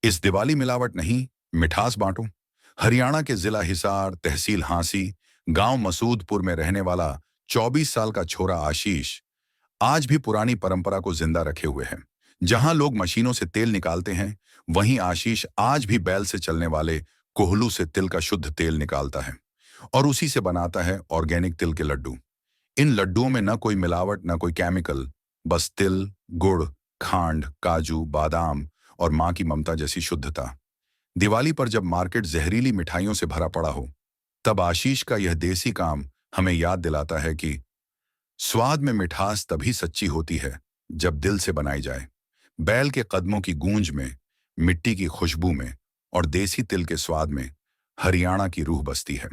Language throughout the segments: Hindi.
इस दिवाली मिलावट नहीं, मिठास बांटो। हरियाणा के जिला हिसार, तहसील हांसी, गांव मसूदपुर में रहने वाला 24 साल का छोरा आशीष आज भी पुरानी परंपरा को जिंदा रखे हुए है। जहां लोग मशीनों से तेल निकालते हैं, वहीं आशीष आज भी बैल से चलने वाले कोहलू से तिल का शुद्ध तेल निकालता है और उसी से बनाता है ऑर्गेनिक तिल के लड्डू। इन लड्डुओं में न कोई मिलावट, न कोई केमिकल, बस तिल, गुड़, खांड, काजू, बादाम और मां की ममता जैसी शुद्धता। दिवाली पर जब मार्केट जहरीली मिठाइयों से भरा पड़ा हो, तब आशीष का यह देसी काम हमें याद दिलाता है कि स्वाद में मिठास तभी सच्ची होती है जब दिल से बनाई जाए। बैल के कदमों की गूंज में, मिट्टी की खुशबू में और देसी तिल के स्वाद में हरियाणा की रूह बसती है।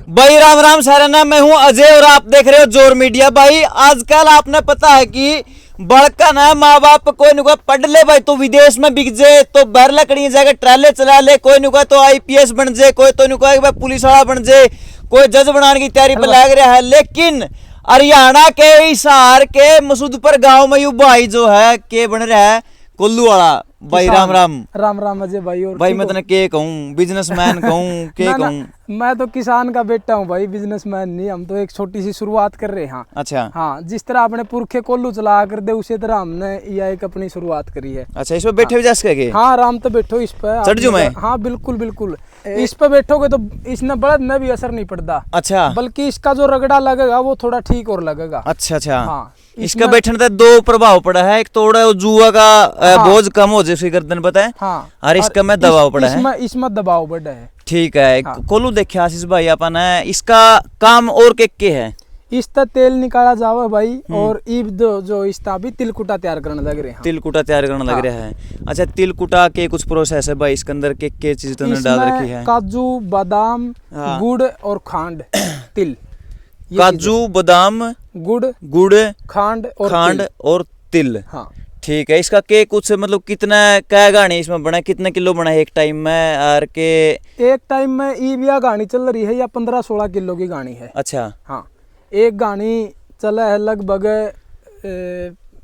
भाई राम राम साराना, मैं हूं अजय और आप देख रहे हो जोर मीडिया। भाई आजकल आपने पता है कि बड़का ना माँ बाप कोई न कोई पढ़ ले भाई तो विदेश में बिक जाए, तो बाहर लकड़ी जाकर ट्राले चला ले, कोई न कोई तो आईपीएस बन जाए, कोई तो न कोई पुलिस वाला बन जाए, कोई जज बनाने की तैयारी पर लग रहा है। लेकिन हरियाणा के हिसार के मसूदपुर गांव में यू भाई जो है के बन रहा है कोल्लू वाला। भाई राम राम। राम राम अजय भाई। और भाई मैं तने के कहूँ, बिजनेसमैन कहूँ, के कहूँ? मैं तो किसान का बेटा हूँ भाई, बिजनेसमैन नहीं। हम तो एक छोटी सी शुरुआत कर रहे हैं। अच्छा हाँ, जिस तरह अपने पुरखे कोल्लू चला कर दे उसी तरह हमने यह एक अपनी शुरुआत करी है। अच्छा, इसमें बैठे हुए जा सके? हाँ, आराम तो बैठो इस पे, चढ़ जाऊं मैं? हाँ बिल्कुल बिल्कुल। इस पे बैठोगे तो इसने बड़द में भी असर नहीं पड़ता। अच्छा, बल्कि इसका जो रगड़ा लगेगा वो थोड़ा ठीक और लगेगा। अच्छा अच्छा। हाँ, इसका बैठने का दो प्रभाव पड़ा है। एक तोड़ा जुआ का बोझ कम हो जाए गर्दन पता है। हाँ, और इसका में दबाव पड़ा है। इसमें दबाव बढ़ा है। ठीक है। हाँ। कोलू देखे आशीष भाई अपन है, इसका काम और के है? इसका तेल निकाला जावा भाई, और ईब जो इसका भी तिलकुटा तैयार करने लग रहे हैं। तिलकुटा तैयार करने लग रहा है। अच्छा, तिलकुटा के कुछ प्रोसेस है भाई इसके अंदर? के चीज तुमने डाल रखी है? काजू, बादाम, गुड़ और खांड, तिल। काजू, बादाम, गुड़, खांड और तिल। हाँ ठीक है। इसका के कुछ मतलब कितना क्या गाड़ी इसमें बना, कितना किलो बना है एक टाइम में? और के एक टाइम में ईबिया गाड़ी चल रही है या 15-16 किलो की गाड़ी है। अच्छा। हाँ, एक गाड़ी चला है लगभग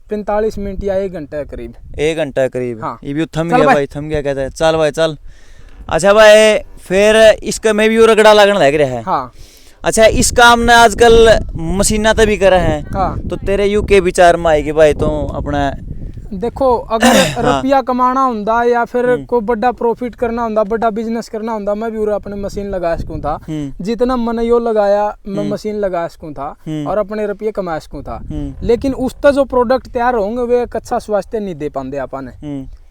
45 मिनट या 1 घंटा करीब। 1 घंटा करीब। हाँ। ये भी थम गया भाई, थम गया कहता है। चल भाई चल। अच्छा भाई, फिर इसका में भी रगड़ा लगने लग रहा है। हाँ। अच्छा, इस काम ने आजकल मशीना तो भी करा है। हाँ। तो तेरे यू के विचार में आएगी भाई तो अपना देखो, अगर रुपया कमाना हुंदा या फिर कोई बड़ा प्रॉफिट करना हुंदा, बड़ा बिजनेस करना हुंदा, मैं भी उरा अपने मशीन लगा सकूं था। जितना मैंने यो लगाया मैं मशीन लगा सकूं था और अपने रुपये कमा सकूं था। लेकिन उसका जो प्रोडक्ट तैयार होंगे वे एक अच्छा स्वास्थ्य नहीं दे पाते अपन।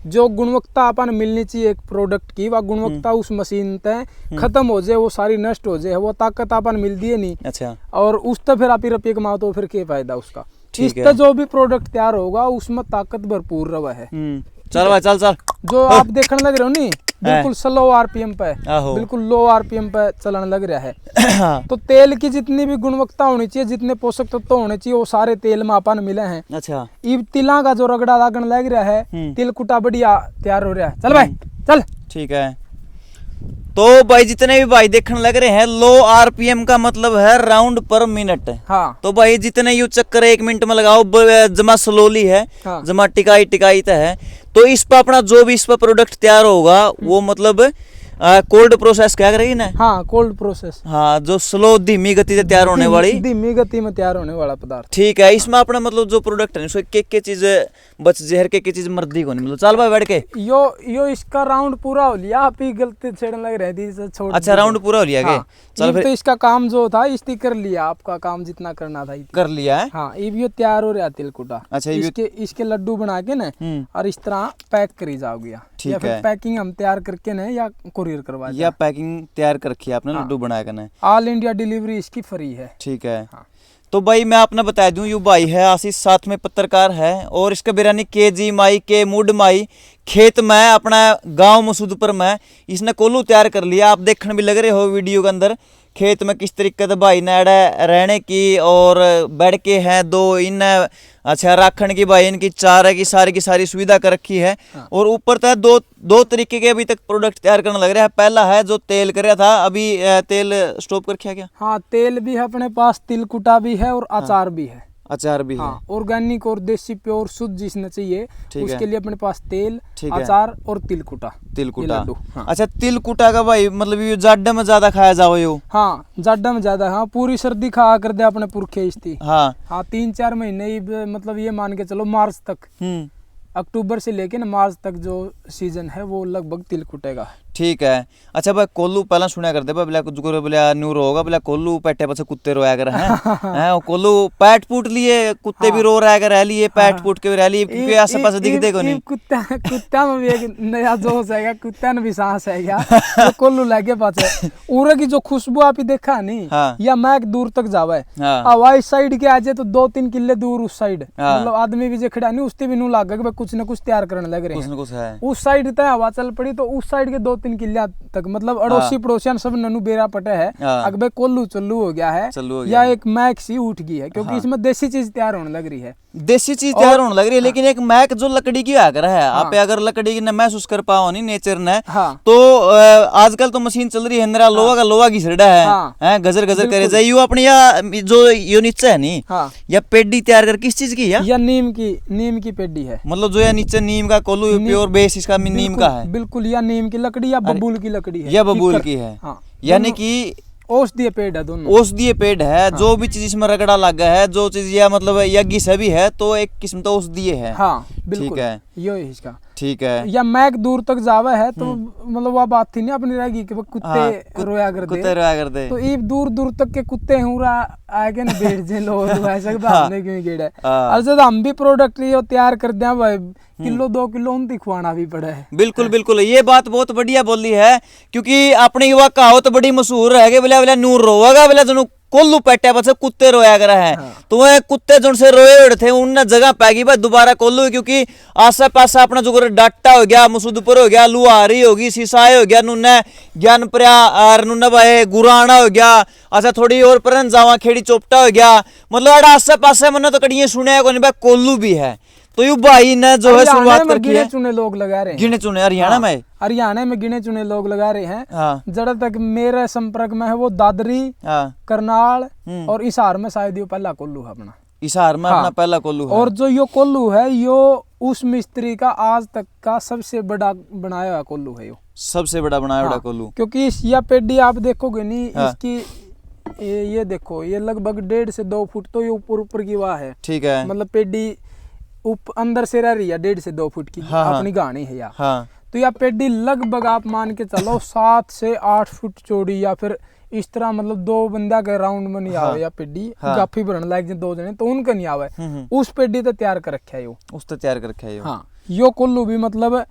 जो गुणवत्ता अपन मिलनी चाहिए एक प्रोडक्ट की, वह गुणवत्ता उस मशीन तय खत्म हो जाए, वो सारी नष्ट हो जाए, वो ताकत अपन मिलती है नहीं। अच्छा। और उस तो फिर आप ही रुपये कमाओ तो फिर क्या फायदा उसका। इसका जो भी प्रोडक्ट तैयार होगा उसमें ताकत भरपूर रवा है। चल भाई चल चल। जो आप देखने लग रहे हो नी, बिल्कुल स्लो आरपीएम पे, बिल्कुल लो आरपीएम पे चलने लग रहा है। तो तेल की जितनी भी गुणवत्ता होनी चाहिए, जितने पोषक तत्व होने चाहिए, वो सारे तेल में अपन मिले हैं। अच्छा। इब तिला का जो रगड़ा लागण लग रहा है, तिल कुटा बढ़िया तैयार हो रहा है। चल भाई चल। ठीक है। तो भाई जितने भी भाई देखने लग रहे हैं, लो आरपीएम का मतलब है राउंड पर मिनट। हाँ। तो भाई जितने यू चक्कर 1 मिनट में लगाओ, जमा स्लोली है। हाँ। जमा टिकाई है। तो इस पर अपना जो भी इस पर प्रोडक्ट तैयार होगा वो मतलब कोल्ड प्रोसेस क्या करेगी ना? हाँ, कोल्ड प्रोसेस। हाँ, जो स्लो धीमी गति से तैयार होने वाली, धीमी गति में तैयार होने वाला पदार्थ। ठीक है। इसमें अपना मतलब जो प्रोडक्ट है उसको के चीज बच जहर के चीज मर्दी को नहीं मतलब। चल भाई बैठ के। यो इसका राउंड पूरा हो लिया। आप ही गलती छेड़ने लग रहे थे, छोड़। अच्छा, राउंड पूरा हो लिया। हाँ। चल फिर तो इसका काम जो था इस्ती कर लिया, आपका काम जितना करना था कर लिया है। हाँ, ये तैयार हो रहा तिलकुटा। अच्छा, इसके लड्डू बना के ना और इस तरह पैक करी जाओगे। या फिर पैकिंग हम तैयार करके ना या कुरियर करवा या पैकिंग तैयार कर रखी है आपने। लड्डू बनाया करना है। ऑल इंडिया डिलीवरी इसकी फ्री है। ठीक है। हाँ। तो भाई मैं आपने बता दूं, यू भाई है आशीष, साथ में पत्रकार है, और इसका बिरानी के जी माई के मुड माई खेत में अपना गांव मसूदपुर में इसने कोल्हू तैयार कर लिया। आप देखने भी लग रहे हो वीडियो के अंदर खेत में किस तरीके से भाई ने रहने की और बैठ के हैं दो इन अच्छा राखण की भाई इनकी चारे की सारी सुविधा कर रखी है। हाँ। और ऊपर तक दो तरीके के अभी तक प्रोडक्ट तैयार करने लग रहा है। पहला है जो तेल कर रहा था, अभी तेल स्टॉप कर रखा क्या? हाँ, तेल भी है अपने पास, तिलकुटा भी है और अचार भी है। अचार भी है। हाँ, ऑर्गेनिक और देसी प्योर शुद्ध जिसने चाहिए ठीक उसके है। लिए अपने पास तेल, ठीक है। अचार और तिलकुटा। ये तिलकुटा। लड्डू, हाँ। अच्छा तिलकुटा का भाई मतलब ये जाडे में ज्यादा खाया जाओ यो। हाँ, जाडा में ज्यादा। हाँ, पूरी सर्दी खा कर दे अपने पुरखे इसती। हाँ। हाँ, 3-4 महीने ही मतलब ये मान के चलो मार्च तक, अक्टूबर से लेके ना मार्च तक जो सीजन है वो लगभग तिलकुटे का है। ठीक है। अच्छा भाई कोल्लू पहला सुना करते बोले कुछ बोले न्यू रोगा बोले कोल्लू पेटे पाछे कुत्ते रोया कर हैं कोल्लू पैट पूट लिए कुत्ते भी रो रहा कर रह लिए पैट पूट के भी रह लिए क्योंकि आस पास दिखते को नहीं। कुत्ता में भी एक नया जोश है, कुत्ता ने भी सांस है क्या तो कोल्लू लागे पाछे उरे की जो खुशबू आप ही देखा नहीं। हाँ। या मैक दूर तक जावे। हाँ। हवाई साइड के आजे तो 2-3 किले दूर उस साइड मतलब आदमी भी जे खड़ा नहीं उसते भी नू लागे कि कुछ न कुछ तैयार करने लग रहे हैं। कुछ न कुछ है। उस साइड तक हवा चल पड़ी तो उस साइड के 2-3 किले तक मतलब अड़ोसी पड़ोसियान सब ननू बेरा पटे है। अगबे कोल्लू चल्लू हो गया है या एक मैक सी उठ गई है क्योंकि इसमें देसी चीज तैयार होने लग रही है। देसी चीज तैयार होने लग रही है लेकिन एक मैक जो लकड़ी की आकर है आप अगर लकड़ी की न महसूस कर पाओ नहीं नेचर ने तो आजकल तो मशीन चल रही है इंदिरा लोहा का लोहा घिसड़ा है गजर गजर करे जाए यू अपनी या जो यो नीचे है नहीं या पेडी तैयार कर किस चीज की है या नीम की पेडी है मतलब जो या नीचे नीम का कोल्लू प्योर बेस इसका नीम का है बिल्कुल या नीम की लकड़ी या बबूल की लकड़ी है या बबूल की है यानी कि औषधीय पेड़ है दोनों औषधीय पेड़ है। जो भी चीज इसमें रगड़ा लगा है जो चीज या मतलब यज्ञ से भी है तो एक किस्म तो औषधीय है। हाँ बिल्कुल ठीक है यो है इसका। ठीक है। या मैक दूर तक जावा है तो मतलब वह बात थी नहीं अपनी रहेगी कि कुत्ते रोया कर दे तो ये दूर दूर तक के कुत्ते हुरा आगे ना बैठ जे लोग ऐसा हमने क्यों गेड़ा है और जब हम भी प्रोडक्ट ये तैयार कर दें भाई किलो 2 किलो उनती खुआना भी पड़ा है। बिल्कुल बिल्कुल ये बात बहुत बढ़िया बोली है क्योंकि अपनी युवा कहावत बड़ी मशहूर है बोले बोले नूर रोगा बोले जो कोल्लू पेटे बस कुत्ते रोया कर है तो वह कुत्ते जो से रोए उड़े थे उनने जगह पैगी भाई दोबारा कोल्लू क्योंकि आसे पास अपना जो डाटा हो गया मसूदपुर हो गया लुहारी होगी सिसाई हो गया नुने ज्ञानपुरा और नुने भाई गुराना हो गया। अच्छा थोड़ी और परन जावा खेड़ी चोपटा हो गया मतलब आसे पास मैंने तो कड़ी सुने को नहीं भाई कोल्लू भी है तो यू भाई ने जो है शुरुआत करके गिने चुने लोग लगा रहे हैं गिने चुने हरियाणा में गिने चुने लोग लगा रहे हैं। जड़ा तक मेरे संपर्क में है वो दादरी करनाल और इसार में शायद ये पहला कोल्लू है अपना इसार में अपना पहला कोल्लू है। और जो यो कोल्लू है यो उस मिस्त्री का आज तक का सबसे बड़ा बनाया हुआ कोल्लू है। यो सबसे बड़ा बनाया हुआ कोल्लू क्योंकि इस या पेडी आप देखोगे नहीं इसकी ये देखो ये लगभग 1.5 से 2 फुट तो ये ऊपर की वाह है। ठीक है मतलब पेडी अंदर से रह रही है 1.5 से 2 फुट की अपनी गानी है यार। तो यह पेडी लगभग आप मान के चलो 7 से 8 फुट चौड़ी या फिर इस तरह मतलब 2 बंदा के राउंड में नहीं आवे या पेडी गाफी भरने लायक 2 जने तो उनका नहीं आवे उस पेडी तो तैयार कर रखा है यो उस तो तैयार कर रखा है यो। यो कोल्लू भी मतलब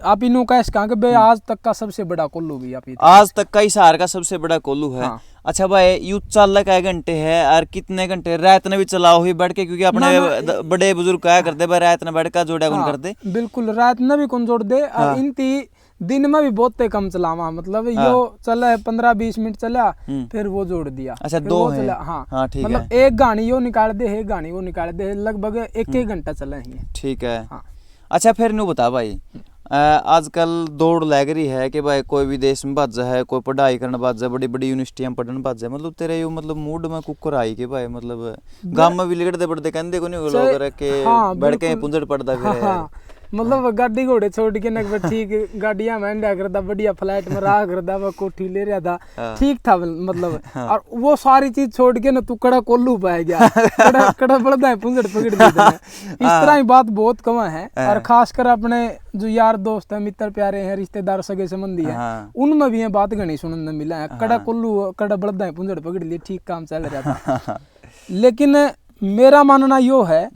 आप इन्हों का इसका कि भाई आज तक का सबसे बड़ा कोल्लू भी आप आज तक का हिसार का सबसे बड़ा कोल्लू है। अच्छा भाई यू चल का घंटे है और कितने घंटे रात ने भी चलाओ ही बैठ के क्योंकि अपने बड़े बुजुर्ग क्या करते भाई रात ने बैठ का जोड़ा कौन करते बिल्कुल रात ने भी कौन जोड़ दे और इनती दिन में भी बहुत कम चलावा मतलब यो चला 15-20 मिनट चला फिर वो जोड़ दिया। अच्छा 2 है हाँ ठीक है मतलब एक गानी यो निकाल दे एक गानी वो निकाल दे लगभग 1 घंटा चला है। ठीक है। अच्छा फिर नू बता भाई आजकल दौड़ लग रही है कि भाई कोई भी देश में बात है कोई पढ़ाई करने बात है बड़ी बड़ी यूनिवर्सिटी में पढ़ने बात है मतलब तेरे यू मतलब मूड में कुकर आई कि भाई मतलब गांव में भी लिगड़ते पड़ते कहते को नहीं लोग के बैठ के पुंजड़ पड़ता फिर मतलब गाड़ी घोड़े छोड़ के ना ठीक गाड़ियां में अंडा करता बढ़िया फ्लैट में रहा करता वो कोठी ले रहा था ठीक था मतलब और वो सारी चीज छोड़ के ना तू कड़ा कोल्लू पाया गया कड़ा बढ़ता है पुंजड़ पकड़ देता है इस तरह की बात बहुत कम है। और खासकर अपने जो यार दोस्त है मित्र प्यारे हैं रिश्तेदार सगे संबंधी है उनमें भी ये बात घनी सुनने मिला है कड़ा कोल्लू कड़ा बढ़ता है पुंजड़ पकड़ लिए ठीक काम चल रहा था। लेकिन मेरा मानना यो है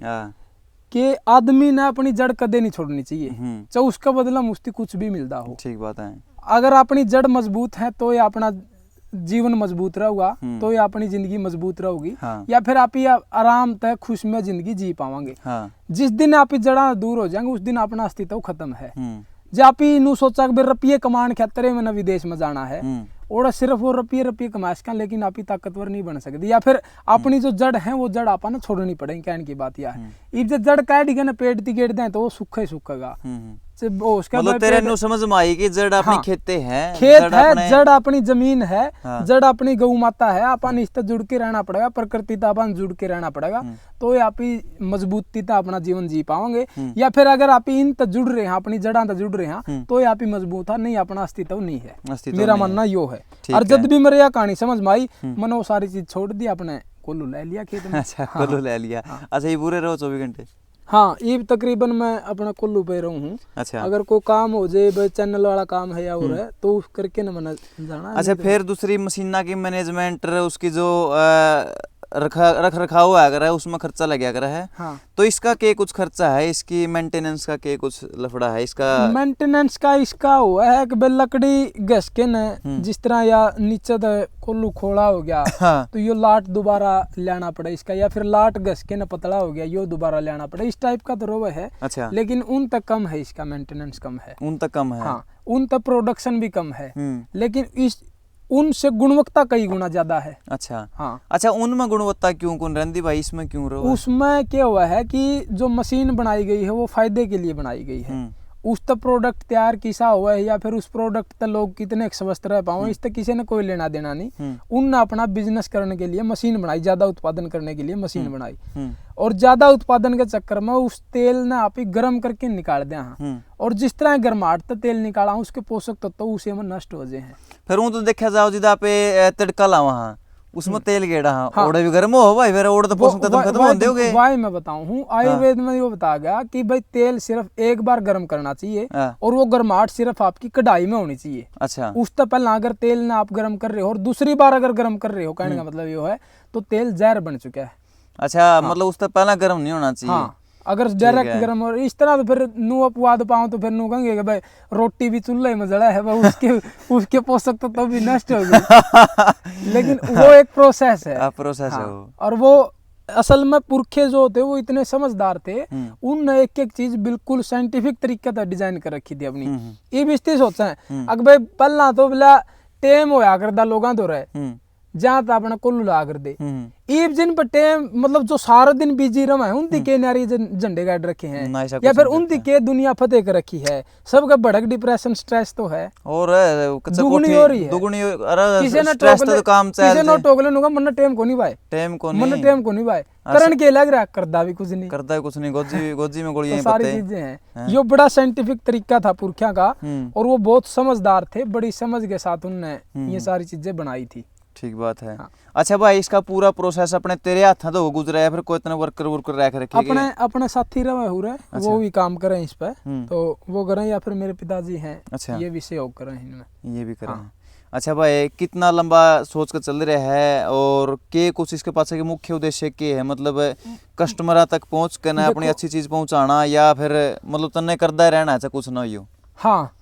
कि आदमी ने अपनी जड़ कदे नहीं छोड़नी चाहिए चाहे उसका बदला मुझे कुछ भी मिलता हो। ठीक बात है। अगर अपनी जड़ मजबूत है तो ये अपना जीवन मजबूत रहेगा तो ये अपनी जिंदगी मजबूत रहेगी या फिर आप ये आराम तक खुश में जिंदगी जी पाओगे। जिस दिन आप जड़ा दूर हो जाएंगे उस दिन अपना अस्तित्व खत्म है। जब आप नू सोचा कि रुपये कमान खातर में विदेश में जाना है और सिर्फ वो रुपये कमा सकें लेकिन आप ही ताकतवर नहीं बन सकती या फिर अपनी जो जड़ है वो जड़ आपने छोड़नी पड़ेगी। कहने की बात यह है जब जड़ काट गए ना पेड़ ती गेट दें तो वो सूखा ही सूखेगा उसका मतलब तेरे नु समझ में आई कि जड़ अपनी हाँ, खेते हैं, खेत जड़ है, अपने- जड़ अपनी जमीन है, हाँ। जड़ अपनी गौ माता है, अपन इससे जुड़ के रहना पड़ेगा, प्रकृति तो अपन जुड़ के रहना पड़ेगा, तो ये आप ही मजबूती तो अपना जीवन जी पाओगे। या फिर अगर आप इन तक जुड़ रहे हैं, अपनी जड़ा तक जुड़ रहे हैं, तो ये आप ही मजबूत है, नहीं अपना अस्तित्व नहीं है। अस्तित्व मेरा नहीं मानना यो है। ठीक और है। जब भी मेरे यह कहानी समझ में आई, मैंने वो सारी चीज छोड़ दी, अपने कोल्लू ले लिया खेत में। अच्छा कोल्लू ले लिया। अच्छा ये पूरे रहो 24 घंटे? हाँ, ये तकरीबन मैं अपना कोल्लू पे रहूं हूँ। अच्छा अगर कोई काम हो जाए, भाई चैनल वाला काम है या और है, तो करके ना मैंने जाना है। अच्छा फिर दूसरी मशीना की मैनेजमेंट, उसकी जो रख रखाव है, अगर है उसमें खर्चा लगे अगर है, हाँ, तो इसका क्या कुछ खर्चा है, इसकी मेंटेनेंस का क्या कुछ लफड़ा है इसका? मेंटेनेंस का इसका हुआ है कि भाई लकड़ी घस के न, जिस तरह या नीचे तो कोल्लू खोला हो गया, हाँ तो यो लाट दोबारा लेना पड़े इसका, या फिर लाट घस के न पतला हो गया, यो दोबारा लेना पड़े, इस टाइप का तो रोवे है। अच्छा लेकिन उन तक कम है, इसका मेंटेनेंस कम है। उन तक कम है। हाँ, उन तक प्रोडक्शन भी कम है, लेकिन इस उनसे गुणवत्ता कई गुना ज्यादा है। अच्छा हाँ, अच्छा उनमें गुणवत्ता क्यों कौन रहती भाई, इसमें क्यों रहो? उसमें क्या हुआ है कि जो मशीन बनाई गई है वो फायदे के लिए बनाई गई है। उस तक प्रोडक्ट तैयार किसा हुआ है, या फिर उस प्रोडक्ट तक लोग कितने स्वस्थ रह पाओ, इस तक किसी ने कोई लेना देना नहीं। उनने अपना बिजनेस करने के लिए मशीन बनाई, ज्यादा उत्पादन करने के लिए मशीन बनाई, और ज्यादा उत्पादन के चक्कर में उस तेल ने आप ही गर्म करके निकाल दिया, और जिस तरह गर्माहट तक तेल निकाला उसके पोषक तत्व उसे में नष्ट हो जाए हैं। फिर वो तो देखा जाओ जिदा पे तड़का ला वहाँ उसमें तेल गेड़ा, हाँ ओड़े भी गर्म हो भाई, फिर ओड़ तो पोषक तत्व खत्म हो दोगे। वाई मैं बताऊं हूँ, आयुर्वेद में वो बताया गया कि भाई तेल सिर्फ एक बार गर्म करना चाहिए, और वो गर्माहट सिर्फ आपकी कढ़ाई में होनी चाहिए। अच्छा उस तो पहले अगर तेल ने आप गर्म कर रहे हो और दूसरी बार अगर गर्म कर रहे हो, कहने का मतलब ये है तो तेल जहर बन चुका है। अच्छा मतलब उस तक पहला गर्म नहीं होना चाहिए। हाँ, अगर डायरेक्ट गर्म और इस तरह तो फिर नू अपवाद पाऊं तो फिर नू कहेंगे कि भाई रोटी भी चूल्हे में जला है, भाई उसके पोषक तत्व भी नष्ट हो गए। लेकिन वो एक प्रोसेस है, प्रोसेस है वो। और वो असल में पुरखे जो होते वो इतने समझदार थे, उनने एक एक चीज बिल्कुल साइंटिफिक तरीके से डिजाइन कर रखी थी अपनी। ये भी इसलिए सोचा है अगर भाई पहला तो बोला टेम होया करदा लोगां तो रहे जहाँ तो अपना कोल्लू ला कर दे, ईब जिन पर टेम मतलब जो सारा दिन बिजी रहा है, उनकी के नारी झंडे गाड़ रखे हैं, या फिर उनकी के दुनिया फतेह कर रखी है, सबका भड़क डिप्रेशन स्ट्रेस तो है, और दुगनी हो रही है, दुगनी। किसी ने स्ट्रेस तो काम चल किसी ने टोकले नुगा मन टेम को नहीं भाई, टेम को मन नहीं, टेम को नहीं भाई, करण के लग रहा करदा भी कुछ नहीं, करता है कुछ नहीं, गोजी में गोलियां सारी चीजें हैं। यो बड़ा साइंटिफिक तरीका था पुरखिया का, और वो बहुत समझदार थे, बड़ी समझ के साथ उनने ये सारी चीजें बनाई थी। ठीक बात है। हाँ। अच्छा भाई इसका पूरा प्रोसेस अपने तेरे हाथ तो गुजरा है, फिर कोई इतना वर्कर रख रखे? अपने साथी रहे हो रहे, अच्छा। वो भी काम करें इस पे, तो वो करें, या फिर मेरे पिताजी हैं, अच्छा। ये भी सहयोग करें इनमें, ये भी करें। हाँ। अच्छा भाई कितना लंबा सोच कर चल रहा है, और के कुछ इसके पास के मुख्य उद्देश्य के है, मतलब कस्टमर तक पहुंच कर अपनी अच्छी चीज पहुंचाना, या फिर मतलब तन्ने करदा रहना है कुछ ना हो? हाँ,